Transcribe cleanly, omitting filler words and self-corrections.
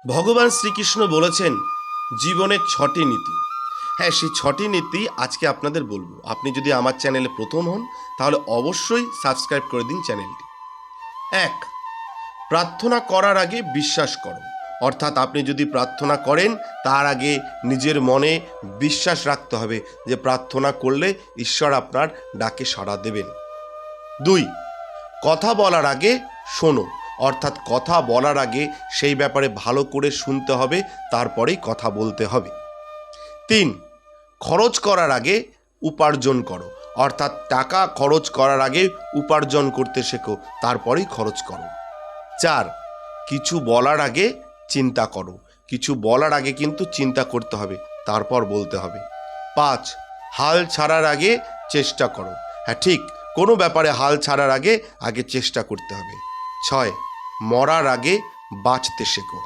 ভগবান শ্রীকৃষ্ণ বলেছেন জীবনের 6টি নীতি। হ্যাঁ, সেই 6টি নীতি আজকে আপনাদের বলবো। আপনি যদি আমার চ্যানেলে প্রথম হন তাহলে অবশ্যই সাবস্ক্রাইব করে দিন চ্যানেলটি। 1. প্রার্থনা করার আগে বিশ্বাস করো। অর্থাৎ আপনি যদি প্রার্থনা করেন তার আগে নিজের মনে বিশ্বাস রাখতে হবে যে প্রার্থনা করলে ঈশ্বর আপনার ডাকে সাড়া দেবেন। 2. কথা বলার আগে শোনো। অর্থাৎ কথা বলার আগে সেই ব্যাপারে ভালো করে শুনতে হবে, তারপরেই কথা বলতে হবে। 3. খরচ করার আগে উপার্জন করো। অর্থাৎ টাকা খরচ করার আগে উপার্জন করতে শেখো, তারপরেই খরচ করো। 4. কিছু বলার আগে চিন্তা করো। কিছু বলার আগে কিন্তু চিন্তা করতে হবে, তারপর বলতে হবে। 5. হাল ছাড়ার আগে চেষ্টা করো। হ্যাঁ, ঠিক, কোনো ব্যাপারে হাল ছাড়ার আগে চেষ্টা করতে হবে। 6. মরার আগে বাঁচতে শেখো।